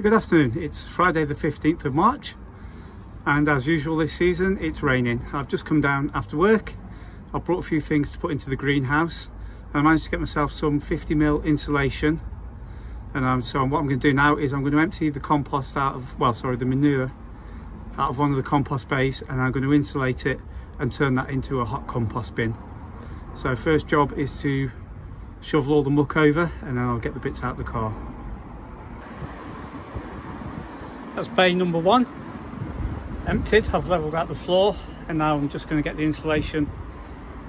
Good afternoon. It's Friday the 15th of March and as usual this season it's raining. I've just come down after work. I've brought a few things to put into the greenhouse and I managed to get myself some 50mm insulation, and so what I'm going to do now is I'm going to empty the compost out of, the manure out of one of the compost bays, and I'm going to insulate it and turn that into a hot compost bin. So first job is to shovel all the muck over and then I'll get the bits out of the car. That's bay number one, emptied. I've levelled out the floor and now I'm just going to get the insulation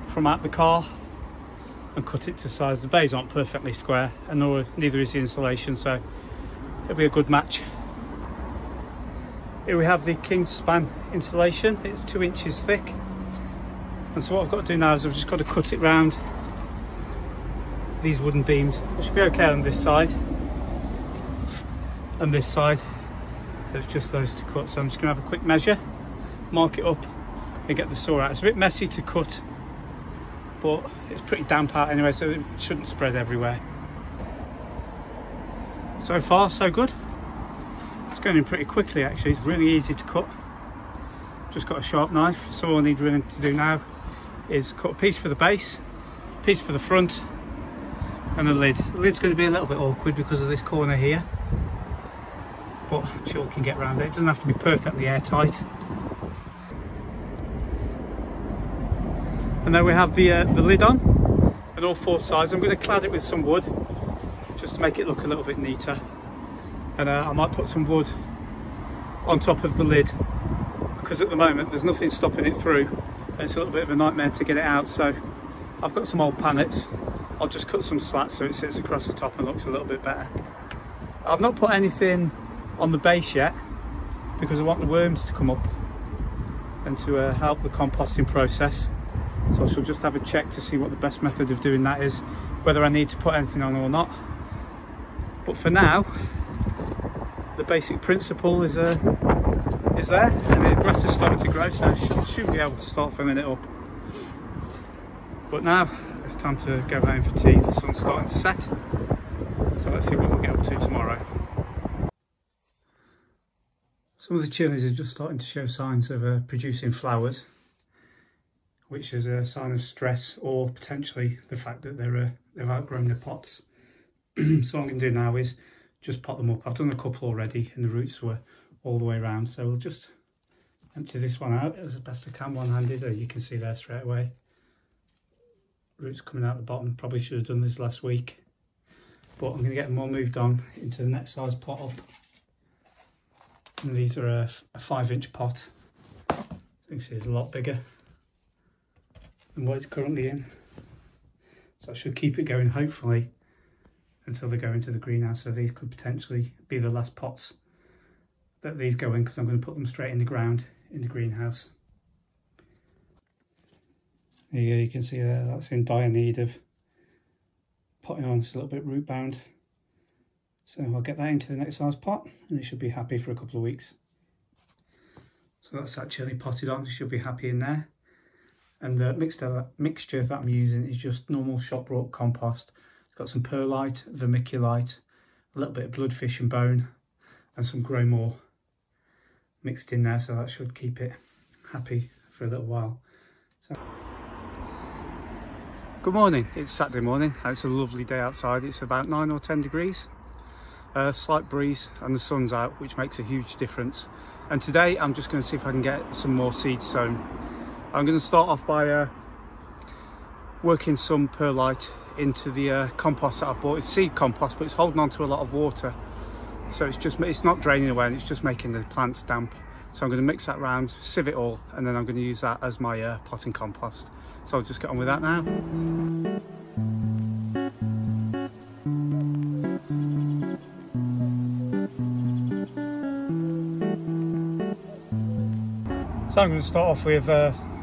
from out the car and cut it to size. The bays aren't perfectly square and neither is the insulation, so it'll be a good match. Here we have the Kingspan insulation. It's 2 inches thick, and so what I've got to do now is I've just got to cut it round these wooden beams. It should be okay on this side and this side. So it's just those to cut. So I'm just going to have a quick measure, mark it up and get the saw out. It's a bit messy to cut, but it's pretty damp out anyway, so it shouldn't spread everywhere. So far so good. It's going in pretty quickly actually. It's really easy to cut. Just got a sharp knife, so all I need really to do now is cut a piece for the base, a piece for the front and the lid. The lid's going to be a little bit awkward because of this corner here, but I'm sure we can get around it. It doesn't have to be perfectly airtight. And then we have the lid on and all four sides. I'm going to clad it with some wood just to make it look a little bit neater. And I might put some wood on top of the lid because at the moment there's nothing stopping it through and it's a little bit of a nightmare to get it out. So I've got some old pallets. I'll just cut some slats so it sits across the top and looks a little bit better. I've not put anything on the base yet because I want the worms to come up and to help the composting process. So I shall just have a check to see what the best method of doing that is, whether I need to put anything on or not. But for now, the basic principle is there, and the grass is starting to grow, so I should be able to start filling it up. But now it's time to go home for tea. The sun's starting to set, so let's see what we'll get up to tomorrow. Some of the chilies are just starting to show signs of producing flowers, which is a sign of stress or potentially the fact that they've outgrown their pots. So what I'm going to do now is just pot them up. I've done a couple already and the roots were all the way around, so we'll just empty this one out as best I can one-handed. You can see there straight away, roots coming out the bottom. Probably should have done this last week, but I'm going to get them all moved on into the next size pot up. And these are a 5-inch pot. You can see it's a lot bigger than what it's currently in. So I should keep it going hopefully until they go into the greenhouse. So these could potentially be the last pots that these go in, because I'm going to put them straight in the ground in the greenhouse. There you go, you can see there, that's in dire need of potting on. It's a little bit root bound. So I'll get that into the next size pot and it should be happy for a couple of weeks. So that's that chili potted on, it should be happy in there. And the mixture that I'm using is just normal shop bought compost. It's got some perlite, vermiculite, a little bit of bloodfish and bone and some grow more mixed in there, so that should keep it happy for a little while. So, good morning, it's Saturday morning and it's a lovely day outside. It's about 9 or 10 degrees. A slight breeze and the sun's out, which makes a huge difference. And today I'm just going to see if I can get some more seeds sown. I'm going to start off by working some perlite into the compost that I've bought. It's seed compost, but it's holding on to a lot of water, so it's not draining away and it's just making the plants damp. So I'm going to mix that round, sieve it all, and then I'm going to use that as my potting compost. So I'll just get on with that now. So I'm going to start off with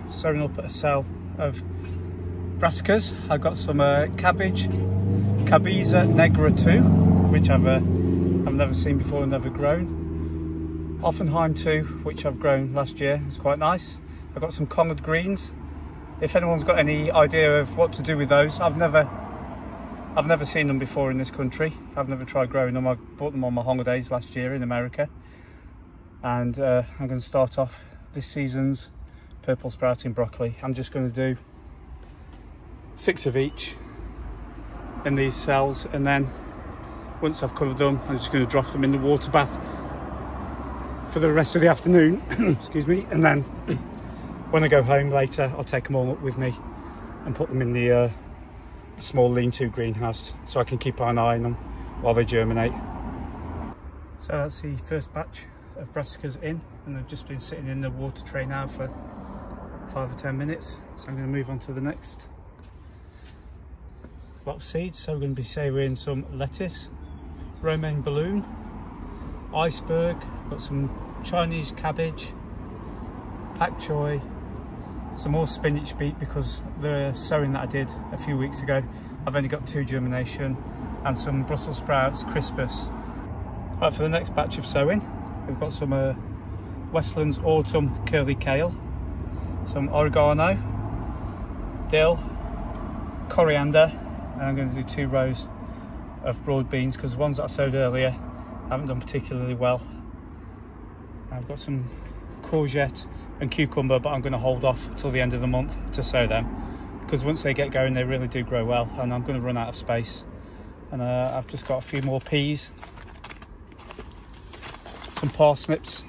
sowing up a cell of brassicas. I've got some cabbage, Cabiza Negra 2, which I've never seen before and never grown. Offenheim 2, which I've grown last year, it's quite nice. I've got some collard greens. If anyone's got any idea of what to do with those, I've never I've never seen them before in this country. I've never tried growing them. I bought them on my holidays last year in America. And I'm going to start off this season's purple sprouting broccoli. I'm just going to do 6 of each in these cells, and then once I've covered them, I'm just going to drop them in the water bath for the rest of the afternoon. Excuse me. And then when I go home later, I'll take them all up with me and put them in the small lean-to greenhouse so I can keep an eye on them while they germinate. So that's the first batch of brassicas in, and they've just been sitting in the water tray now for 5 or 10 minutes. So I'm going to move on to the next lot of seeds. So we're going to be savouring some lettuce, romaine balloon, iceberg, got some Chinese cabbage, pak choy, some more spinach beet because the sowing that I did a few weeks ago, I've only got 2 germination, and some Brussels sprouts, crispus. Right, for the next batch of sowing, we've got some Westlands Autumn curly kale, some oregano, dill, coriander, and I'm going to do 2 rows of broad beans because the ones that I sowed earlier haven't done particularly well. I've got some courgette and cucumber, but I'm going to hold off till the end of the month to sow them because once they get going they really do grow well, and I'm going to run out of space. And I've just got a few more peas, some parsnips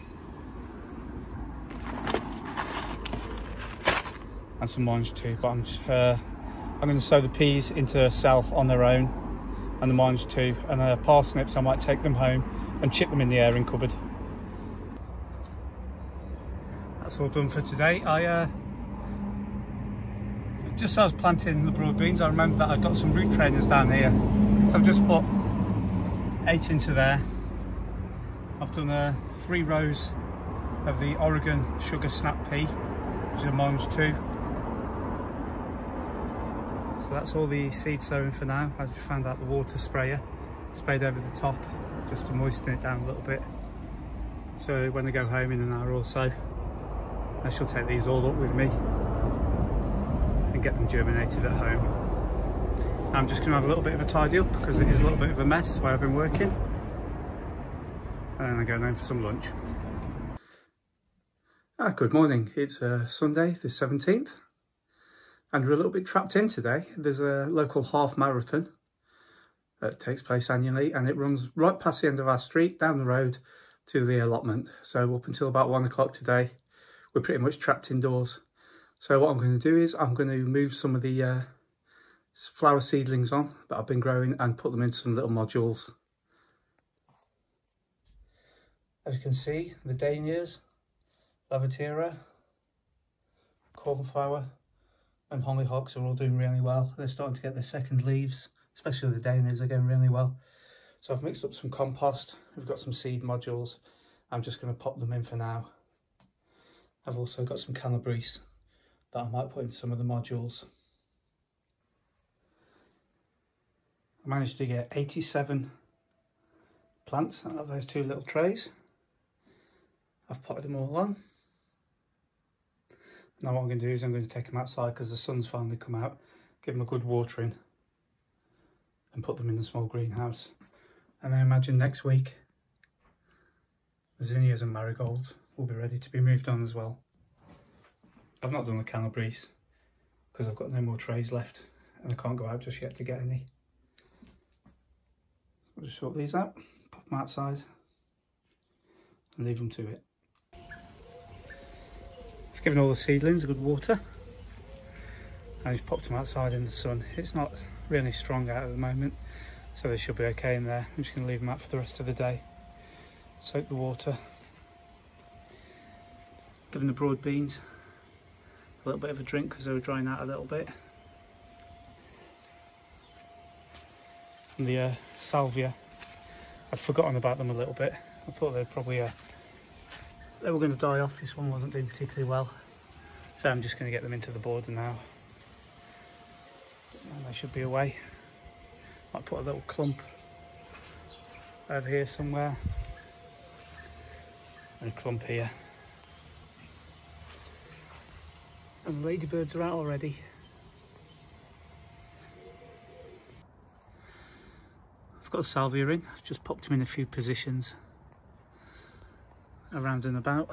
and some mange too, but I'm going to sow the peas into a cell on their own, and the mange too, and the parsnips I might take them home and chip them in the airing cupboard. That's all done for today. Just as I was planting the broad beans, I remembered that I've got some root trainers down here, so I've just put 8 into there. I've done 3 rows of the Oregon sugar snap pea, which is a mange too. So that's all the seed sowing for now. I just found out the water sprayer, sprayed over the top just to moisten it down a little bit. So when I go home in an hour or so, I shall take these all up with me and get them germinated at home. I'm just going to have a little bit of a tidy up because it is a little bit of a mess where I've been working. And then I'm going home for some lunch. Good morning. It's Sunday the 17th. And we're a little bit trapped in today. There's a local half marathon that takes place annually, and it runs right past the end of our street, down the road to the allotment. So up until about 1 o'clock today, we're pretty much trapped indoors. So what I'm going to do is I'm going to move some of the flower seedlings on that I've been growing and put them into some little modules. As you can see, the dahlias, lavatera, cornflower and hollyhocks are all doing really well. They're starting to get their second leaves, especially the dahlias are going really well. So I've mixed up some compost, we've got some seed modules. I'm just going to pop them in for now. I've also got some calabrese that I might put in some of the modules. I managed to get 87 plants out of those 2 little trays. I've potted them all on. Now what I'm going to do is I'm going to take them outside because the sun's finally come out, give them a good watering and put them in the small greenhouse. And then imagine next week the zinnias and marigolds will be ready to be moved on as well. I've not done the calabrese because I've got no more trays left and I can't go out just yet to get any. I'll just sort these out, pop them outside and leave them to it. I've given all the seedlings a good water. I just popped them outside in the sun. It's not really strong out at the moment, so they should be okay in there. I'm just going to leave them out for the rest of the day. Soak the water. Giving the broad beans a little bit of a drink because they were drying out a little bit. And the salvia, I'd forgotten about them a little bit. I thought they'd probably they were going to die off. This one wasn't doing particularly well, so I'm just going to get them into the boards now and they should be away. Might put a little clump over here somewhere and a clump here. And the ladybirds are out already. I've got a salvia in. I've just popped him in a few positions around and about.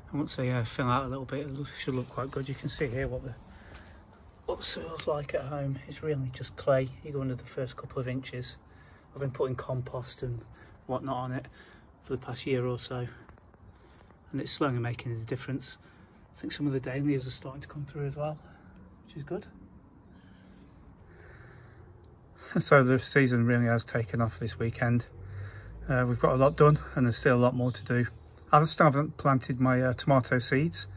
And once they fill out a little bit, it should look quite good. You can see here what the soil's like at home. It's really just clay. You go under the first couple of inches. I've been putting compost and whatnot on it for the past year or so, and it's slowly making a difference. I think some of the dahlias are starting to come through as well, which is good. So the season really has taken off this weekend. We've got a lot done and there's still a lot more to do. I still haven't planted my tomato seeds.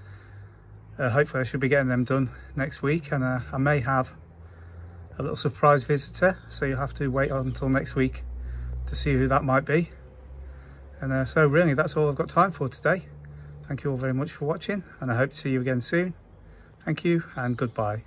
Hopefully I should be getting them done next week, and I may have a little surprise visitor, so you'll have to wait until next week to see who that might be. And so really that's all I've got time for today. Thank you all very much for watching, and I hope to see you again soon. Thank you and goodbye.